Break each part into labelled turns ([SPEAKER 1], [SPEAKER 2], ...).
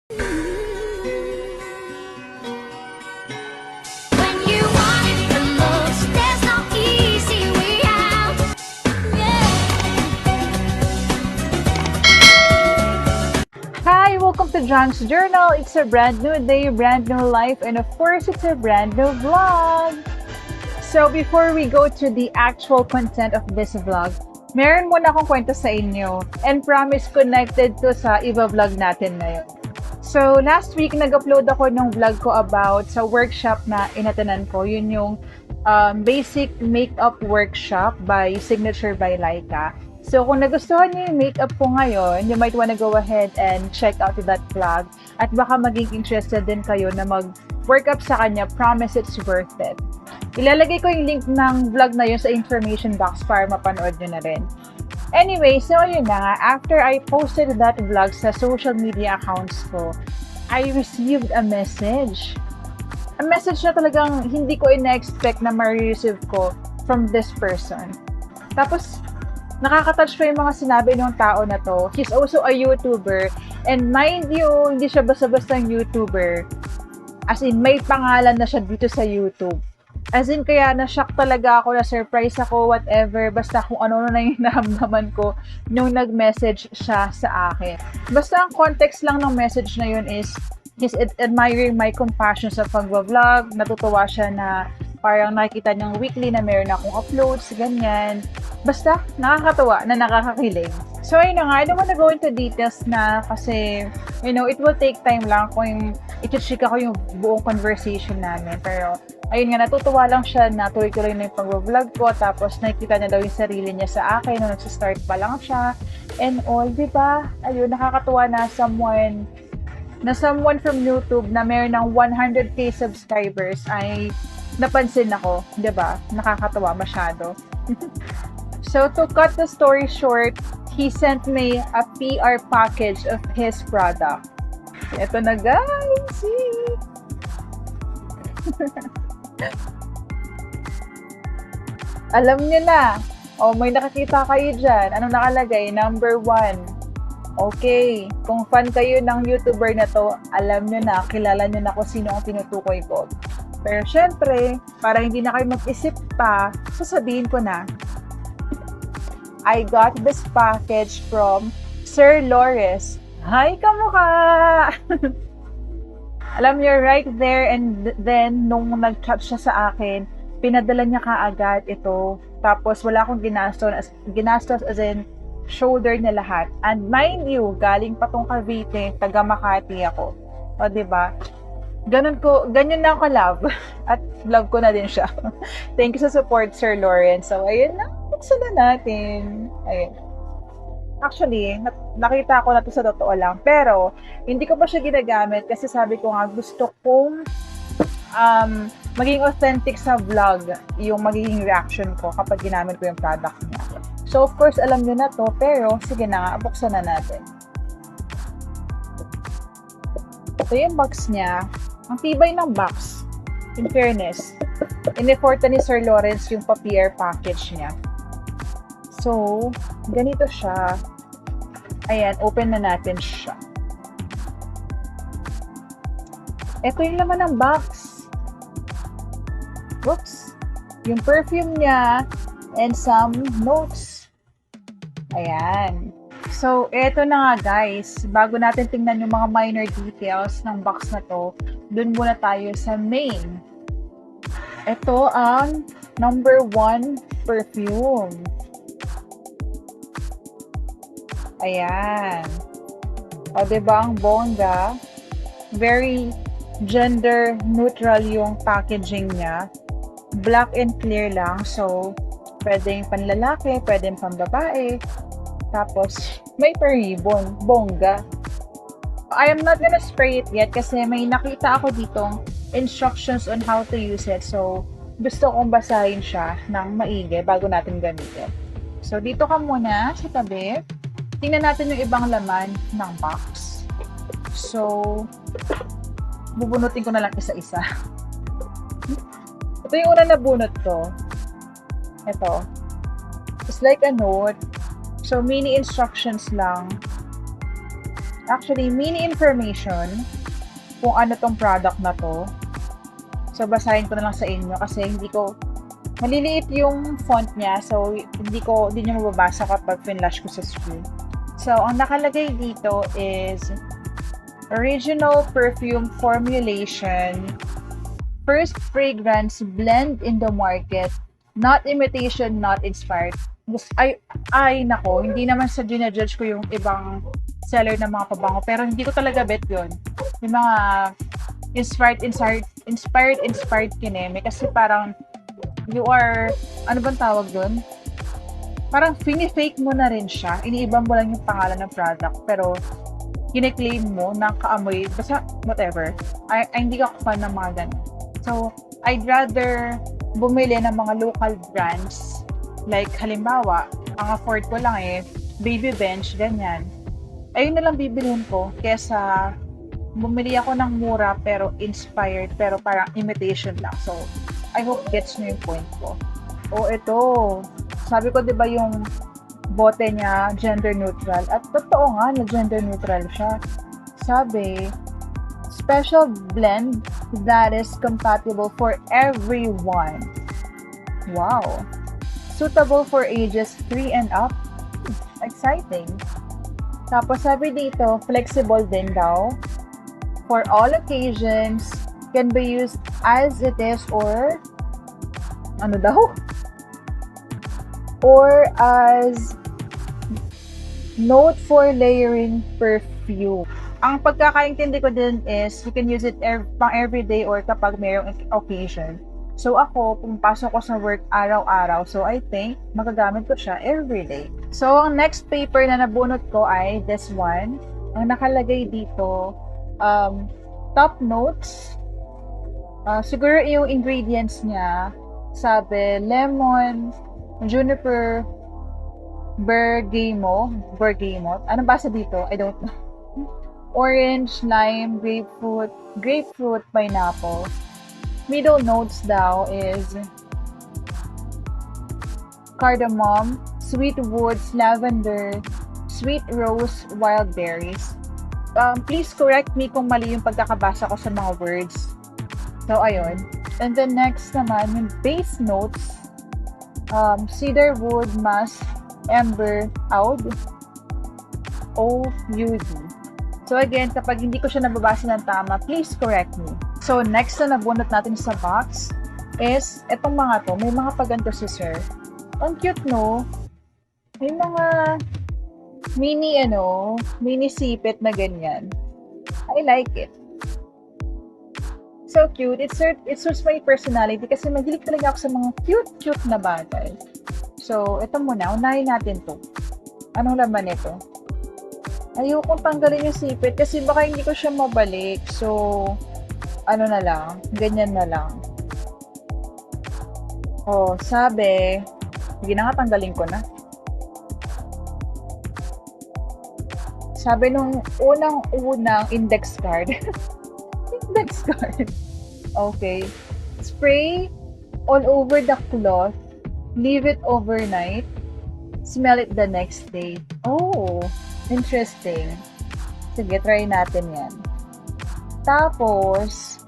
[SPEAKER 1] When you want it the most, there's no easy way out. Yeah.
[SPEAKER 2] Hi, welcome to John's Journal. It's a brand new day, brand new life, and of course, it's a brand new vlog. So before we go to the actual content of this vlog, meron muna akong kwento sa inyo and promise connected to sa iba vlog natin ngayon. So last week, nag-upload ako ng vlog ko about sa workshop na inatanan ko. Yun yung basic makeup workshop by Signature by Laika. So kung nagustuhan niyo yung makeup ko ngayon, you might wanna go ahead and check out that vlog. At baka maging interested din kayo na mag-workup sa kanya. Promise it's worth it. Ilalagay ko yung link ng vlog na yun sa information box para mapanood nyo na rin. Anyway, so ayun na nga, after I posted that vlog sa social media accounts ko, I received a message. A message na talagang hindi ko ina-expect na ma-receive ko from this person. Tapos, nakaka-touch pa yung mga sinabi ng tao na to. He's also a YouTuber. And mind you, hindi siya basta-basta yung YouTuber. As in, may pangalan na siya dito sa YouTube. As in, kaya na-shock talaga ako, na-surprise ako, whatever. Basta kung ano na yung naramdaman ko nung nag-message siya sa akin. Basta ang context lang ng message na yun is he's admiring my compassion sa pag-vlog. Natutuwa siya na parang nakikita niyang weekly na meron akong uploads, ganyan. Basta, nakakatawa na nakakakilig. So, ayun na nga, I don't wanna go into details na kasi, you know, it will take time lang kung i-chika ko yung buong conversation namin. Pero, ayun nga, natutuwa lang siya na tuloy-tuloy na yung pag-vlog ko. Tapos, nakikita niya daw yung sarili niya sa akin nung nagsistart pa lang siya. And all, di ba? Ayun, nakakatuwa na someone from YouTube na meron ng 100k subscribers ay napansin ako, di ba? Nakakatawa masyado. So, to cut the story short, he sent me a PR package of his product. Ito na, guys! See? Alam niyo na. O, may nakakita kayo dyan. Ano nakalagay? Number 1. Okay. Kung fan kayo ng YouTuber na to, alam niyo na, kilala niyo na kung sino ang tinutukoy ko. Pero syempre, para hindi na kayo mag-isip pa, sasabihin ko na, I got this package from Sir Lores. Hi, kamukha! Alam niyo, right there and then, nung nag-chat siya sa akin, pinadala niya kaagad ito. Tapos, wala akong ginastos as in, shoulder niya lahat. And mind you, galing pa tong Cavite, taga Makati ako. O, diba? Ganyan na ako love. At love ko na din siya. Thank you sa support, Sir Lawrence. So, ayun na. Buksan na natin. Ayun. Actually, nakita ko na to sa totoo lang. Pero, hindi ko pa siya ginagamit kasi sabi ko nga, gusto kong maging authentic sa vlog yung magiging reaction ko kapag ginamit ko yung product niya. So, of course, alam nyo na to. Pero, sige na nga, buksan na natin. Ito yung box niya. Ang tibay ng box. In fairness, in-efforta ni Sir Lawrence yung pa-PR package niya. So, ganito siya. Ayan, open na natin siya. Ito yung laman ng box. Whoops. Yung perfume niya and some notes. Ayan. So, eto na nga guys. Bago natin tingnan yung mga minor details ng box na to, dun muna tayo sa main. Ito ang number 1 perfume. Ayan. O, diba ang bongga? Very gender neutral yung packaging niya. Black and clear lang. So, pwedeng panlalaki, pwedeng pambabae. Tapos, may pa-ribbon. Bongga. I am not gonna spray it yet kasi may nakita ako ditong instructions on how to use it. So, gusto kong basahin siya ng maigi bago natin gamitin. So, dito ka muna sa tabi. Tingnan natin yung ibang laman ng box. So, bubunutin ko na lang isa-isa. Ito yung una na bunot ko. Ito. It's like a note. So, mini instructions lang. Actually, mini information kung ano tong product na to. So, basahin ko na lang sa inyo kasi maliliit yung font niya. So, hindi nyo mababasa kapag finlash ko sa screen. So, ang nakalagay dito is original perfume formulation, first fragrance blend in the market, not imitation, not inspired. Nako, hindi naman sa ginajudge ko yung ibang seller ng mga pabango, pero hindi ko talaga bet yun. Yung mga inspired kineme, kasi parang you are, ano bang tawag dun? Parang fini-fake mo na rin siya, iniiba mo lang yung pangalan ng product, pero kine-claim mo na kaamoy, basta whatever. Hindi ka fan ng mga ganun. So, I'd rather bumili ng mga local brands. Like, halimbawa, ang afford ko lang Baby Bench, ganyan. Ayun na lang bibilhin ko kesa bumili ako ng mura pero inspired pero parang imitation lang. So, I hope gets nyo yung point ko. Ito. Sabi ko, di ba yung bote niya, gender neutral. At totoo nga na gender neutral siya. Sabi, special blend that is compatible for everyone. Wow. Suitable for ages 3 and up. Exciting. Tapos sabi dito, flexible din daw. For all occasions, can be used as it is or ano daw? Or as note for layering perfume. Ang pagkakaintindi ko din is you can use it pang everyday or kapag mayroong occasion. So ako, pumapasok ko sa work araw-araw. So I think magagamit ko siya everyday. So ang next paper na nabunot ko ay this one. Ang nakalagay dito, top notes. Siguro yung ingredients niya, sabi lemon, juniper, bergamot. Anong basa dito? I don't know. Orange, lime, grapefruit, pineapple. Middle notes daw is cardamom, sweet woods, lavender, sweet rose, wild berries. Please correct me kung mali yung pagkakabasa ko sa mga words. So, ayun. And then next naman, yung base notes, cedar wood, musk, amber, oud, OUD. So again, kapag hindi ko siya nababasa ng tama, please correct me. So next na nabunot natin sa box is etong mga to. May mga paganto si sir. Ang cute, no? May mga mini sipit na ganyan. I like it. So cute. It suits my personality kasi mahilig talaga ako sa mga cute na bagay. So, ito muna. Unahin natin to. Anong laman nito? Ayokong tanggalin yung sipit kasi baka hindi ko siya mabalik. So, ano na lang. Ganyan na lang. Sabi, sige na nga, tanggalin ko na. Sabi nung unang index card. Index card. Okay. Spray all over the cloth. Leave it overnight. Smell it the next day. Oh, interesting. Sige, try natin yan. Tapos,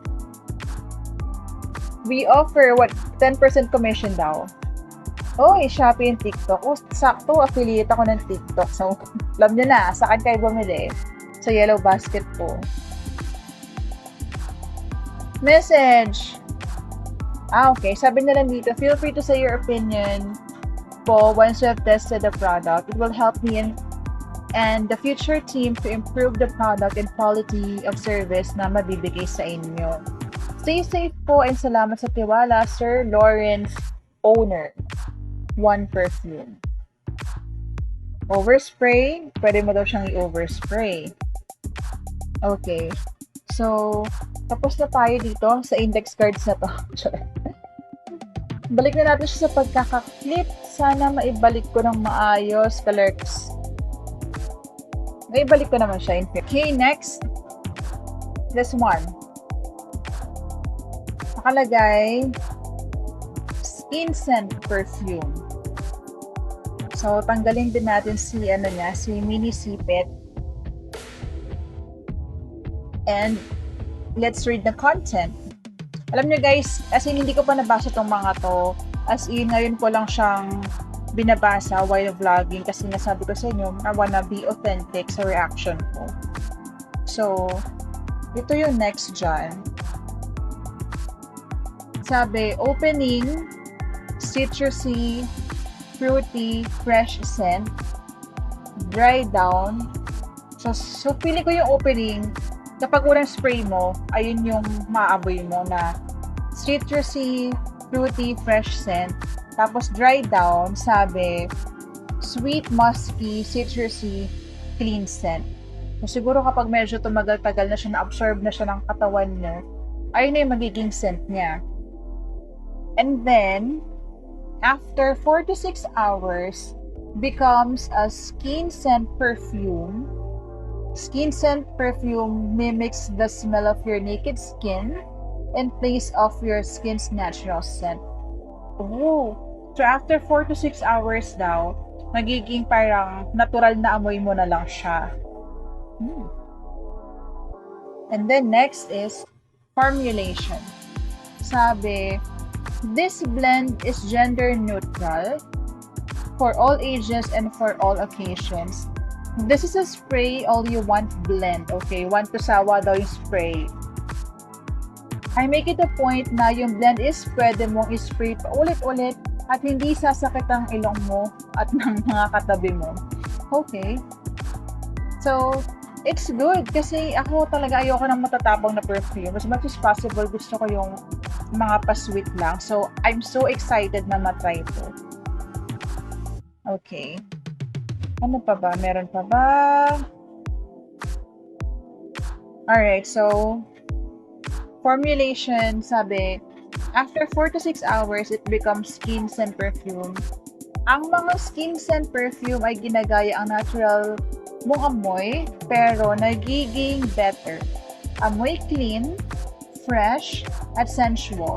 [SPEAKER 2] we offer 10% commission daw. Shopee and TikTok. Sakto, affiliate ako ng TikTok. So, alam nyo na, saan kayo bumili? Sa Yellow Basket po. Message. Okay. Sabi nila dito, feel free to say your opinion po once you have tested the product. It will help me and the future team to improve the product and quality of service na mabibigay sa inyo. Stay safe po and salamat sa tiwala, Sir Lawrence, owner. One perfume. Overspray. Pwede mo daw siyang i-overspray. Okay. So, tapos na tayo dito sa index cards na to. Balik na natin siya sa pagkakaklip. Sana maibalik ko ng maayos, Clerks. Maibalik ko naman siya. Okay, next. This one. Nakalagay, instant perfume. So, tanggalin din natin si mini sipit. And let's read the content. Alam nyo guys, as in hindi ko pa nabasa tong mga to. As in, ngayon ko lang siyang binabasa while vlogging kasi nasabi ko sa inyo, I wanna be authentic sa reaction ko. So, ito yung next dyan. Sabi, opening, citrusy, fruity, fresh scent, dry down. So feeling ko yung opening, kapag unang spray mo, ayun yung maaboy mo na citrusy, fruity, fresh scent. Tapos dry down, sabi, sweet, musky, citrusy, clean scent. So, siguro kapag medyo tumagal-tagal na siya, na-absorb na siya ng katawan mo, ayun na yung magiging scent niya. And then, after 4 to 6 hours, becomes a skin scent perfume. Skin scent perfume mimics the smell of your naked skin in place of your skin's natural scent. Oh, so after 4 to 6 hours daw, magiging parang natural na amoy mo na lang siya. And then next is formulation. Sabi, this blend is gender neutral for all ages and for all occasions. This is a spray all you want blend. Okay, want to sawa daw yung spray. I make it a point na yung blend is pwede mong i-spray pa ulit-ulit at hindi sasakit ang ilong mo at ng mga katabi mo. Okay. So, it's good kasi ako talaga ayoko ng matatapang na perfume. As much as possible, gusto ko yung mga pa-sweet lang. So, I'm so excited na matry ito. Okay. Ano pa ba? Meron pa ba? Alright, so, formulation, sabi, after 4 to 6 hours, it becomes skin scent perfume. Ang mga skin scent perfume ay ginagaya ang natural mong amoy, pero nagiging better. Amoy clean, fresh, at sensual.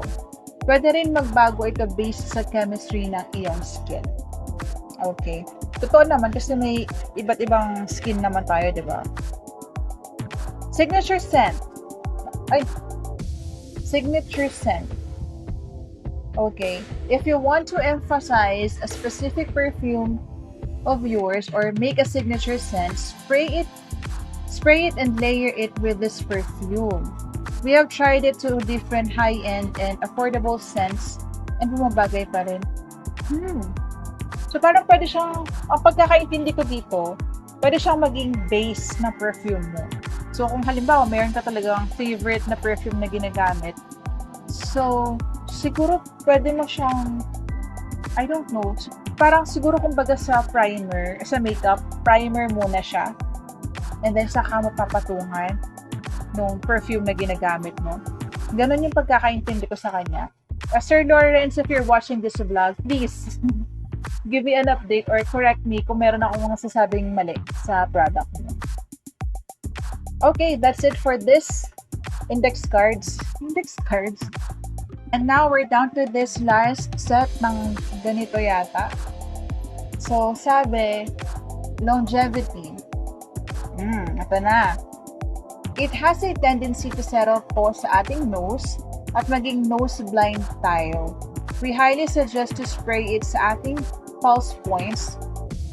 [SPEAKER 2] Pwede rin magbago ito based sa chemistry ng iyong skin. Okay. Totoo naman kasi may iba't ibang skin naman tayo, di ba? Signature scent. Signature scent. Okay. If you want to emphasize a specific perfume of yours or make a signature scent, spray it and layer it with this perfume. We have tried it to different high-end and affordable scents and bumabagay pa rin. So parang pwede siyang, ang pagkakaintindi ko dito, pwede siyang maging base na perfume mo. So kung halimbawa mayroon ka talagang favorite na perfume na ginagamit, so siguro pwede mo siyang, I don't know, parang siguro kumbaga sa primer, sa makeup, primer muna siya. And then saka mo papatungan nung perfume na ginagamit mo. Ganon yung pagkakaintindi ko sa kanya. Sir Lawrence, if you're watching this vlog, please give me an update or correct me kung meron akong mga sasabing mali sa product mo. Okay, that's it for this index cards. And now we're down to this last set ng ganito yata. So, sabi, longevity. Ito na. It has a tendency to settle po sa ating nose at maging nose blind tayo. We highly suggest to spray it sa ating pulse points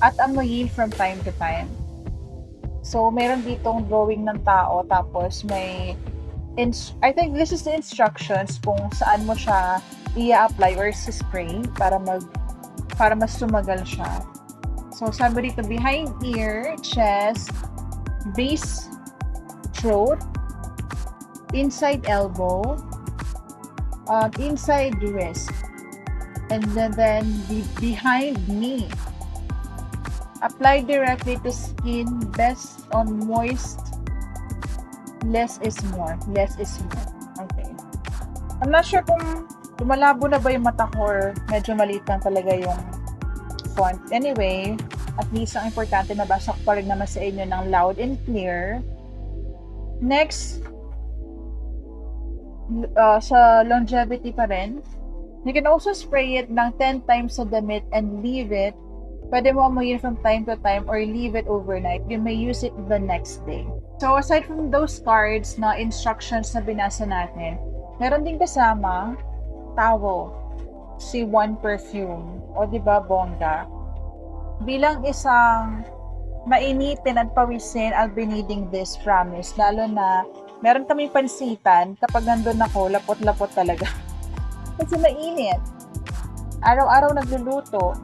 [SPEAKER 2] at amoyin from time to time. So, meron ditong drawing ng tao tapos may I think this is the instructions kung saan mo siya i-apply or spray para mas sumagal siya. So, sabi dito, behind ear, chest, base, throat, inside elbow, inside wrist, and then behind knee. Apply directly to skin, best on moist. Less is more. Okay. I'm not sure kung lumalabo na ba yung mata ko or medyo maliit lang talaga yung font. Anyway, at least ang importante nabasa ko pa rin naman sa inyo ng loud and clear. Next, sa longevity pa rin, you can also spray it ng 10 times sa damit and leave it. Pwede mo amuyin from time to time or leave it overnight. You may use it the next day. So, aside from those cards na instructions na binasa natin, meron din kasama towel, si One Perfume, o di ba bongga? Bilang isang mainitin at pawisin, I'll be needing this, promise. Lalo na, meron kaming pansitan, kapag nandun ako, lapot-lapot talaga. Kasi mainit. Araw-araw nagluluto,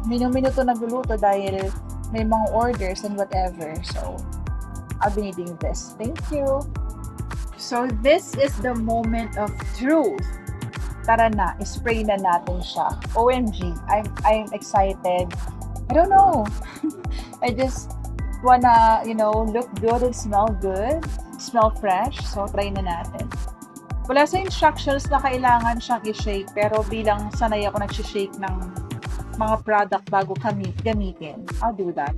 [SPEAKER 2] minuto nagluluto dahil may mga orders and whatever. So, I'll be needing this. Thank you. So, this is the moment of truth. Tara na, spray na natin siya. OMG, I'm excited. I don't know. I just wanna, look good and smell good. Smell fresh. So, try na natin. Wala sa instructions na kailangan siyang i-shake, pero bilang sanay ako nag-shake ng mga product bago gamitin, I'll do that.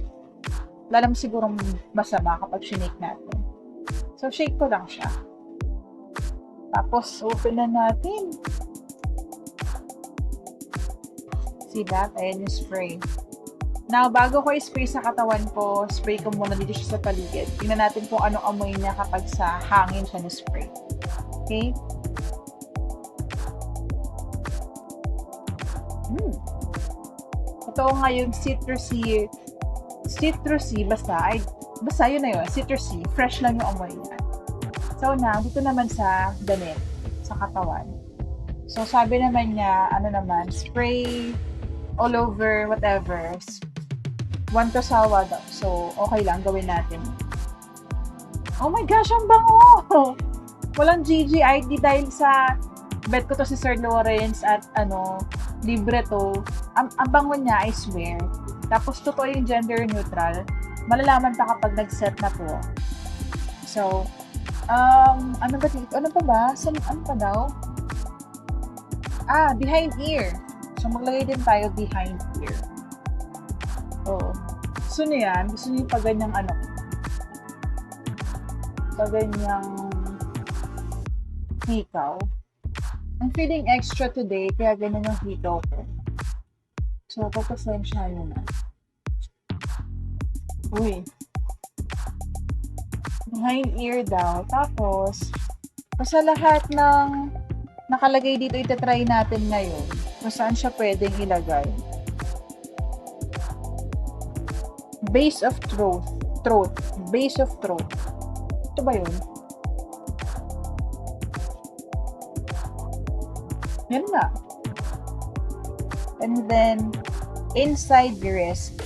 [SPEAKER 2] Wala naman sigurong masama kapag sinake natin. So, shake ko lang siya. Tapos, open na natin. See that? Ayan yung spray. Now, bago ko i-spray sa katawan ko, spray ko muna dito siya sa paligid. Tingnan natin kung anong amoy niya kapag sa hangin siya ni-spray. Okay? Ito nga yung citrusy, basta yun na yun, citrusy, fresh lang yung amoy niya. So now, dito naman sa damit, sa katawan. So sabi naman niya, spray all over, whatever, 1 to sawa daw. So, okay lang, gawin natin. Oh my gosh, ang bango! Walang GGID dahil sa bet ko to si Sir Lawrence at libre to. Ang bango niya, I swear. Tapos, totoo yung gender neutral. Malalaman pa kapag nag-set na po. So, ano ba dito? Ano pa ba? Ano pa daw? Behind ear. So, maglagay din tayo behind ear. Oh. Gusto niyo yan? Gusto niyo pa ganyang pa ganyang hikaw. I'm feeling extra today, kaya ganyan yung hikaw ko. So, pagpasensya nyo na. Uy. Behind ear daw. Tapos, sa lahat ng nakalagay dito, itatry natin ngayon kung saan siya pwedeng ilagay. Base of throat. Base of throat. Ito ba yun? Yan na. And then, inside the wrist.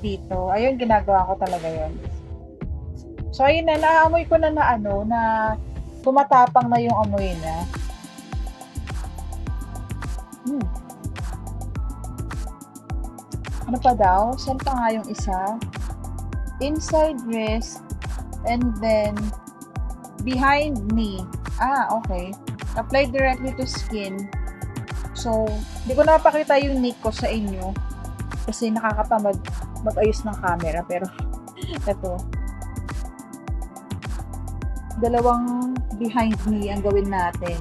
[SPEAKER 2] Dito. Ayun, ginagawa ko talaga yun. So, ayun na. Naamoy ko na na tumatapang na yung amoy na. Ano pa daw? Saan pa nga yung isa? Inside wrist. And then, behind knee. Okay. Apply directly to skin. So, hindi ko napakita yung neck ko sa inyo. Kasi nakakatamad mag-ayos ng camera. Pero, ito. Dalawang behind knee ang gawin natin.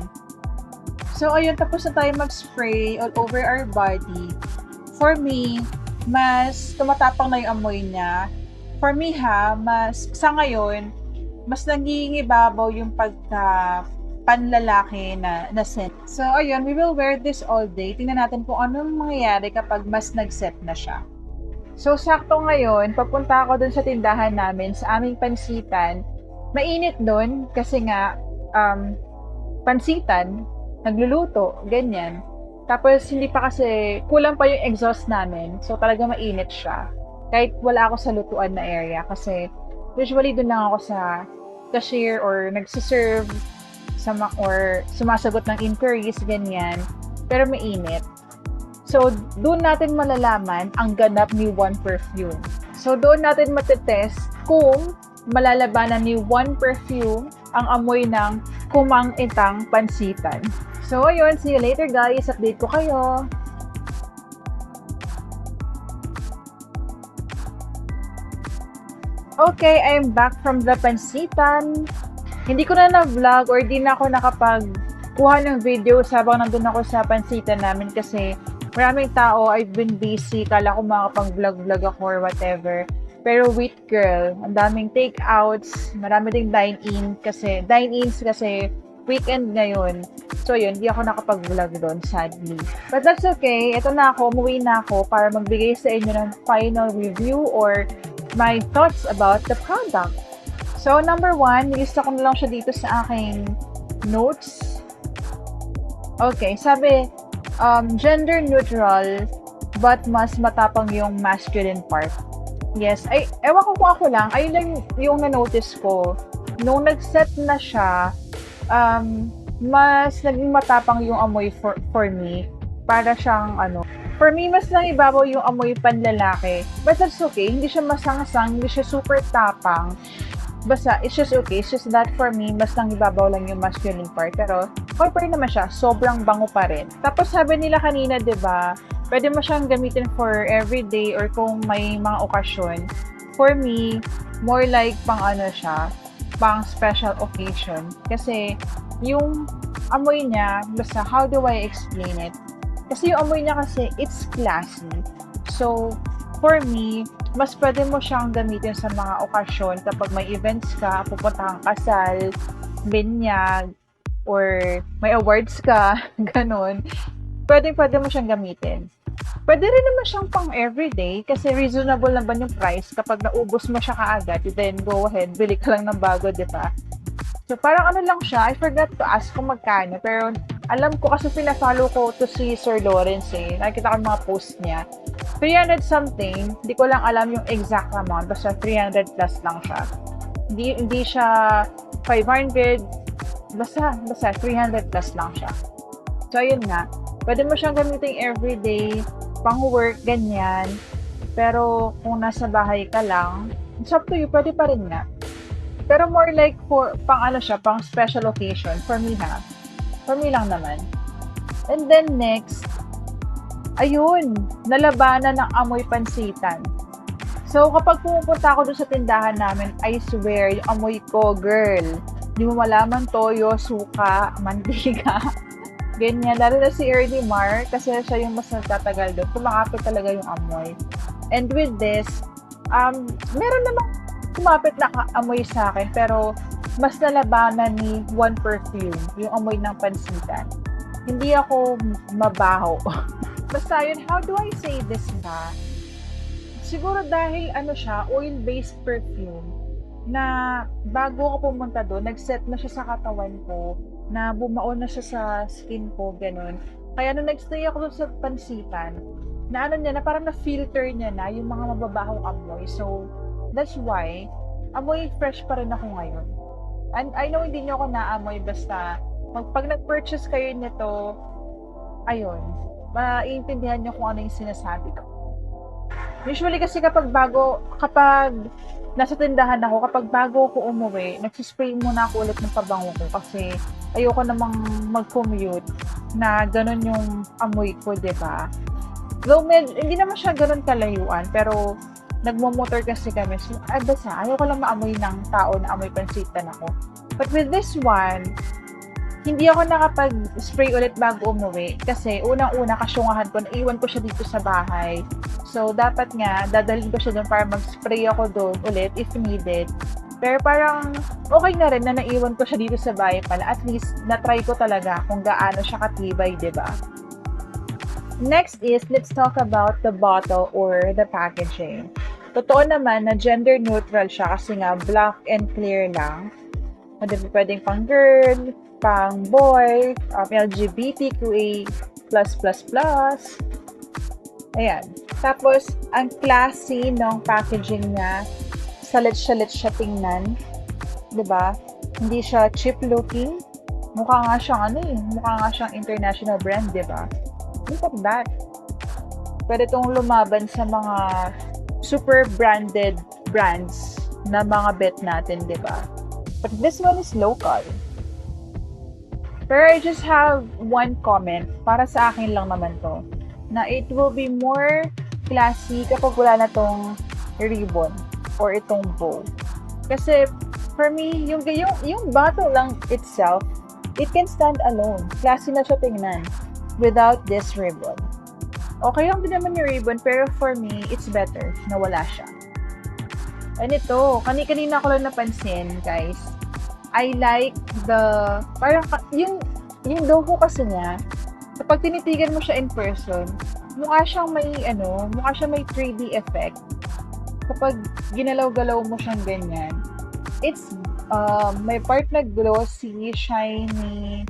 [SPEAKER 2] So, ayun. Tapos na tayo mag-spray all over our body. For me, mas tumatapang na yung amoy niya. For me sa ngayon, mas nangingibabaw yung panlalaki na scent. So, ayun, we will wear this all day. Tingnan natin kung anong mangyayari kapag mas nag-set na siya. So, sakto ngayon, papunta ako dun sa tindahan namin, sa aming pansitan. Mainit dun, kasi nga, pansitan, nagluluto, ganyan. Tapos, hindi pa kasi, kulang pa yung exhaust namin. So, talaga mainit siya. Kahit wala ako sa lutuan na area. Kasi, usually, dun lang ako sa cashier or nagsiserve or sumasagot ng inquiries, ganyan. Pero mainit. So, doon natin malalaman ang ganap ni One Perfume. So, doon natin matetest kung malalabanan ni One Perfume ang amoy ng kumang-itang pansitan. So, ayun. See you later, guys. Update ko kayo. Okay, I'm back from the pansitan. Hindi ko na vlog or di na ako nakapagkuha ng video habang nandun ako sa pansitan namin kasi maraming tao, I've been busy. Kala ko makapag-vlog ako or whatever. Pero wait girl, ang daming takeouts, marami ding dine-ins kasi weekend ngayon. So yun, hindi ako nakapag-vlog doon, sadly. But that's okay. Ito na ako, umuwi na ako para magbigay sa inyo ng final review or my thoughts about the product. So number 1, nilista ko na lang siya dito sa aking notes. Okay, sabi, gender neutral but mas matapang yung masculine part. Yes, ay, ewan ko kung ako lang, ayun lang yung na-notice ko. Nung nag-set na siya, mas naging matapang yung amoy for me. Para siyang, for me, mas nangibabaw yung amoy panlalaki. But that's okay, hindi siya masangsang, hindi siya super tapang. Basta, it's just okay. It's just that for me, mas nangibabaw lang yung masculine part. Pero, compare naman siya, sobrang bango pa rin. Tapos sabi nila kanina, 'di ba, pwede mo siyang gamitin for everyday or kung may mga okasyon. For me, more like pang siya, pang special occasion. Kasi, yung amoy niya, basta how do I explain it? Kasi yung amoy niya kasi, it's classy. So, for me, mas pwede mo siyang gamitin sa mga okasyon kapag may events ka, pupunta kang kasal, binyag, or may awards ka, ganun. Pwede mo siyang gamitin. Pwede rin naman siyang pang everyday kasi reasonable naman yung price kapag naubos mo siya kaagad, then go ahead, bili ka lang ng bago, di ba? So, parang lang siya, I forgot to ask kung magkano, pero alam ko kasi pina-follow ko to si Sir Lawrence nakikita ko mga post niya. 300 something, hindi ko lang alam yung exact amount, basta 300 plus lang siya. Hindi siya 500, basta 300 plus lang siya. So, ayun nga, pwede mo siyang gamitin everyday, pang work, ganyan. Pero, kung nasa bahay ka lang, it's up to you, pwede pa rin nga. Pero more like pang pang special occasion, for me ha. For me lang naman. And then next, ayun, nalabanan ng amoy pansitan. So, kapag pumupunta ako doon sa tindahan namin, I swear, yung amoy ko, girl, di mo malaman toyo, suka, mantika, ganyan. Lalo na si Ernie Mar, kasi siya yung mas nagtatagal doon. Kumakapit talaga yung amoy. And with this, meron namang kumapit na amoy sa akin, pero mas nalabanan ni one perfume, yung amoy ng pansitan. Hindi ako mabaho. Basta yun, how do I say this ba? Siguro dahil siya, oil-based perfume, na bago ako pumunta doon, nag-set na siya sa katawan ko, na bumao na siya sa skin ko, ganun. Kaya nung nag-stay ako doon sa pansitan, na niya, na parang na-filter niya na yung mga mababahong amoy. So, that's why, amoy fresh pa rin ako ngayon. And I know hindi niyo ako naamoy, basta pag nag-purchase kayo nito, ayun, maiintindihan niyo kung ano yung sinasabi ko. Usually kasi kapag nasa tindahan ako, kapag bago ako umuwi, nagsispray muna ako ulit ng pabango ko kasi ayoko namang mag-commute na ganun yung amoy ko, diba? Though hindi naman siya ganun kalayuan, pero nagmo-motor kasi kami. So, basta, ayoko lang maamoy ng tao na amoy pansitan ako. But with this one, hindi ako nakapag-spray ulit bago umuwi kasi unang-una kasyungahan ko, naiwan ko siya dito sa bahay. So, dapat nga, dadalhin ko siya doon para mag-spray ako doon ulit if needed. Pero parang okay na rin na naiwan ko siya dito sa bahay pala. At least, na-try ko talaga kung gaano siya katibay, diba? Next is, let's talk about the bottle or the packaging. Totoo naman na gender neutral siya kasi nga black and clear lang. Pwedeng pang girl, pang boy, LGBTQA+++. Ayan. Tapos, ang classy ng packaging niya, salit-salit siya tingnan. Diba? Hindi siya cheap looking. Mukha nga siyang international brand, diba? Look at that. Pwede itong lumaban sa mga super branded brands na mga bet natin, diba? But this one is local. Pero I just have one comment, para sa akin lang naman to, na it will be more classy kapag wala na tong ribbon or itong bow. Kasi for me, yung bottle lang itself, it can stand alone. Classy na siya tingnan without this ribbon. Okay lang din naman yung ribbon, pero for me, it's better na wala siya. And ito, kanina ko lang napansin, guys. I like the, parang, yung logo kasi niya, kapag tinitigan mo siya in person, mukha siyang may, mukha siyang may 3D effect. Kapag ginalaw-galaw mo siyang ganyan, it's, may part na glossy, shiny,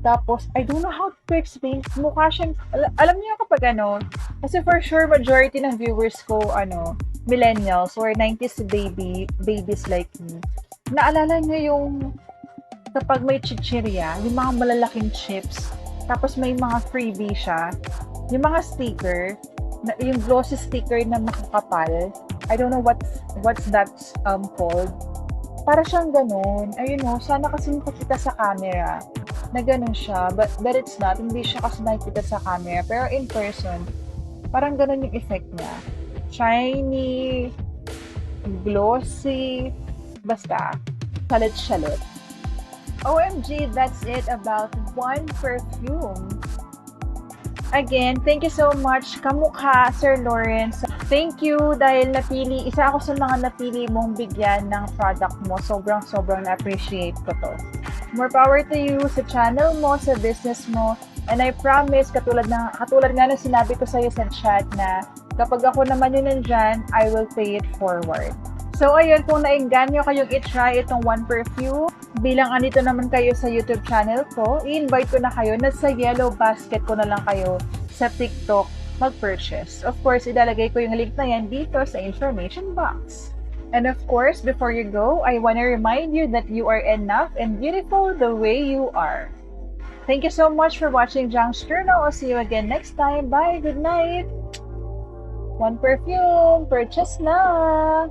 [SPEAKER 2] tapos, I don't know how to explain. Mukha siyang, alam niyo kapag kasi for sure, majority ng viewers ko, millennials or 90s babies like me. Naalala niyo yung kapag may chichirya, yung mga malalaking chips, tapos may mga freebie siya, yung mga sticker, yung glossy sticker na makakapal, I don't know what's that called. Para siyang ganun. Ayun o, sana kasi makikita sa camera na ganun siya. But it's not. Hindi siya kasi nakikita sa camera. Pero in person, parang ganun yung effect niya. Shiny, glossy, basta, shalit-shalit. OMG, that's it about one perfume. Again, thank you so much, kamukha, Sir Lawrence. Thank you dahil isa ako sa mga napili mong bigyan ng product mo. Sobrang na-appreciate ko to. More power to you sa channel mo, sa business mo. And I promise, katulad nga na sinabi ko sa'yo sa chat na kapag ako naman yun nandyan, I will pay it forward. So ayun, kung nainganyo kayong i-try itong one perfume, bilang andito naman kayo sa YouTube channel ko, i-invite ko na kayo na sa yellow basket ko na lang kayo sa TikTok mag-purchase. Of course, ilalagay ko yung link na yan dito sa information box. And of course, before you go, I want to remind you that you are enough and beautiful the way you are. Thank you so much for watching Jang's Journal. I'll see you again next time. Bye! Good night! One perfume! Purchase na!